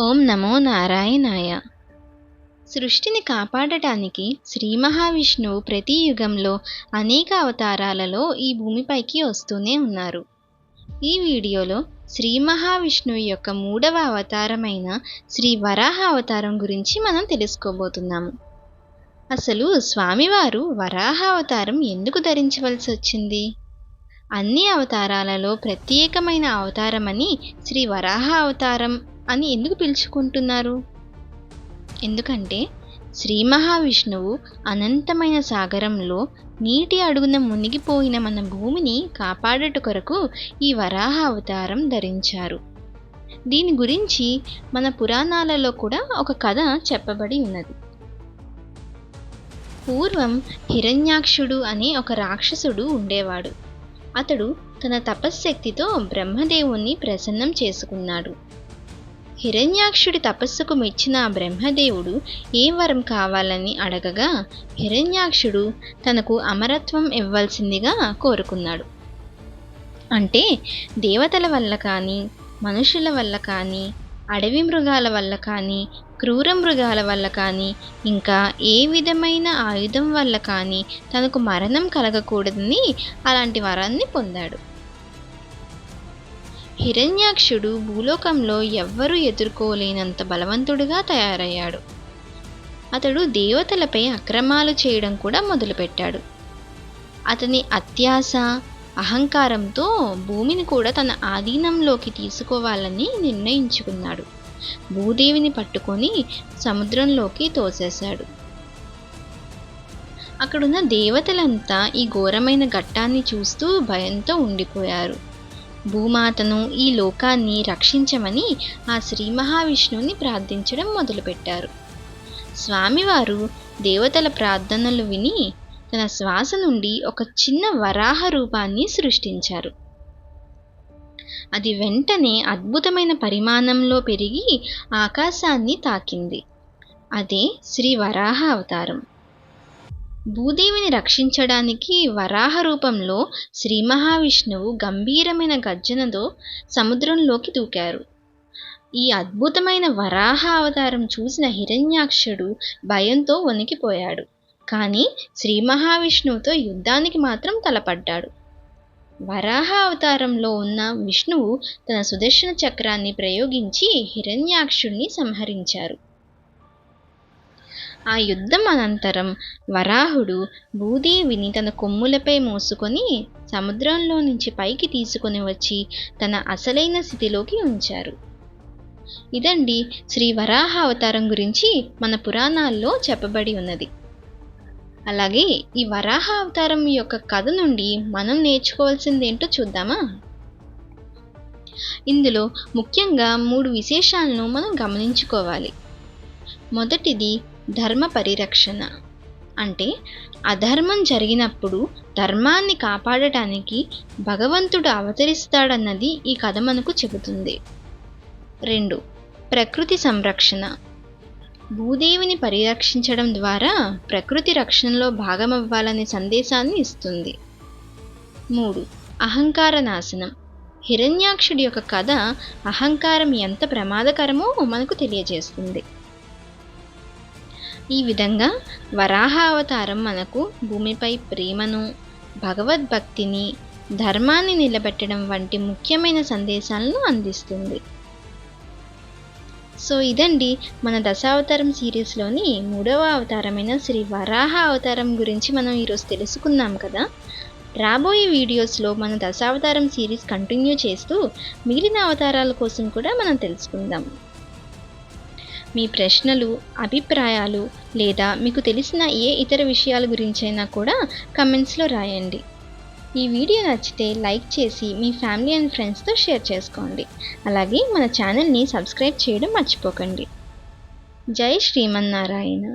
ఓం నమో నారాయణాయ. సృష్టిని కాపాడటానికి శ్రీ మహావిష్ణువు ప్రతి యుగంలో అనేక అవతారాలలో ఈ భూమిపైకి వస్తూనే ఉన్నారు. ఈ వీడియోలో శ్రీ మహావిష్ణువు యొక్క 3వ అవతారమైన శ్రీ వరాహ అవతారం గురించి మనం తెలుసుకోబోతున్నాము. అసలు స్వామివారు వరాహ అవతారం ఎందుకు ధరించవలసి వచ్చింది? అన్ని అవతారాలలో ప్రత్యేకమైన అవతారమని శ్రీ వరాహ అవతారం అని ఎందుకు పిలుచుకుంటున్నారు? ఎందుకంటే శ్రీ మహావిష్ణువు అనంతమైన సాగరంలో నీటి అడుగున మునిగిపోయిన మన భూమిని కాపాడుట కొరకు ఈ వరాహ అవతారం ధరించారు. దీని గురించి మన పురాణాలలో కూడా ఒక కథ చెప్పబడి ఉన్నది. పూర్వం హిరణ్యాక్షుడు అనే ఒక రాక్షసుడు ఉండేవాడు. అతడు తన తపశ్శక్తితో బ్రహ్మదేవుణ్ణి ప్రసన్నం చేసుకున్నాడు. హిరణ్యాక్షుడి తపస్సుకు మెచ్చిన బ్రహ్మదేవుడు ఏ వరం కావాలని అడగగా హిరణ్యాక్షుడు తనకు అమరత్వం ఇవ్వాల్సిందిగా కోరుకున్నాడు. అంటే దేవతల వల్ల కానీ, మనుషుల వల్ల కానీ, అడవి మృగాల వల్ల కానీ, క్రూర మృగాల వల్ల కానీ, ఇంకా ఏ విధమైన ఆయుధం వల్ల కానీ తనకు మరణం కలగకూడదని అలాంటి వరాన్ని పొందాడు. హిరణ్యాక్షుడు భూలోకంలో ఎవ్వరూ ఎదుర్కోలేనంత బలవంతుడిగా తయారయ్యాడు. అతడు దేవతలపై అక్రమాలు చేయడం కూడా మొదలుపెట్టాడు. అతని అత్యాశ, అహంకారంతో భూమిని కూడా తన ఆధీనంలోకి తీసుకోవాలని నిర్ణయించుకున్నాడు. భూదేవిని పట్టుకొని సముద్రంలోకి తోసేశాడు. అక్కడున్న దేవతలంతా ఈ ఘోరమైన ఘట్టాన్ని చూస్తూ భయంతో ఉండిపోయారు. భూమాతను, ఈ లోకాన్ని రక్షించమని ఆ శ్రీ మహావిష్ణువుని ప్రార్థించడం మొదలుపెట్టారు. స్వామివారు దేవతల ప్రార్థనలు విని తన శ్వాస నుండి ఒక చిన్న వరాహ రూపాన్ని సృష్టించారు. అది వెంటనే అద్భుతమైన పరిమాణంలో పెరిగి ఆకాశాన్ని తాకింది. అదే శ్రీ వరాహ అవతారం. భూదేవిని రక్షించడానికి వరాహ రూపంలో శ్రీ మహావిష్ణువు గంభీరమైన గర్జనతో సముద్రంలోకి దూకారు. ఈ అద్భుతమైన వరాహ అవతారం చూసిన హిరణ్యాక్షుడు భయంతో వణికిపోయాడు. కానీ శ్రీ మహావిష్ణువుతో యుద్ధానికి మాత్రం తలపడ్డాడు. వరాహ అవతారంలో ఉన్న విష్ణువు తన సుదర్శన చక్రాన్ని ప్రయోగించి హిరణ్యాక్షుడిని సంహరించారు. ఆ యుద్ధం అనంతరం వరాహుడు భూదేవిని తన కొమ్ములపై మోసుకొని సముద్రంలో నుంచి పైకి తీసుకొని వచ్చి తన అసలైన స్థితిలోకి ఉంచారు. ఇదండి శ్రీ వరాహ అవతారం గురించి మన పురాణాల్లో చెప్పబడి ఉన్నది. అలాగే ఈ వరాహ అవతారం యొక్క కథ నుండి మనం నేర్చుకోవాల్సిందేంటో చూద్దామా? ఇందులో ముఖ్యంగా 3 విశేషాలను మనం గమనించుకోవాలి. మొదటిది ధర్మ పరిరక్షణ. అంటే అధర్మం జరిగినప్పుడు ధర్మాన్ని కాపాడటానికి భగవంతుడు అవతరిస్తాడన్నది ఈ కథ మనకు చెబుతుంది. 2. ప్రకృతి సంరక్షణ. భూదేవిని పరిరక్షించడం ద్వారా ప్రకృతి రక్షణలో భాగమవ్వాలనే సందేశాన్ని ఇస్తుంది. 3. అహంకార నాశనం. హిరణ్యాక్షుడి యొక్క కథ అహంకారం ఎంత ప్రమాదకరమో మనకు తెలియజేస్తుంది. ఈ విధంగా వరాహ అవతారం మనకు భూమిపై ప్రేమను, భగవద్భక్తిని, ధర్మాన్ని నిలబెట్టడం వంటి ముఖ్యమైన సందేశాలను అందిస్తుంది. సో ఇదండి మన దశావతారం సిరీస్లోని 3వ అవతారమైన శ్రీ వరాహ అవతారం గురించి మనం ఈరోజు తెలుసుకున్నాం కదా. రాబోయే వీడియోస్లో మన దశావతారం సిరీస్ కంటిన్యూ చేస్తూ మిగిలిన అవతారాల కోసం కూడా మనం తెలుసుకుందాం. మీ ప్రశ్నలు, అభిప్రాయాలు లేదా మీకు తెలిసిన ఏ ఇతర విషయాల గురించైనా కూడా కమెంట్స్లో రాయండి. ఈ వీడియో నచ్చితే లైక్ చేసి మీ ఫ్యామిలీ అండ్ ఫ్రెండ్స్తో షేర్ చేసుకోండి. అలాగే మన ఛానల్ని సబ్స్క్రైబ్ చేయడం మర్చిపోకండి. జై శ్రీమన్నారాయణ.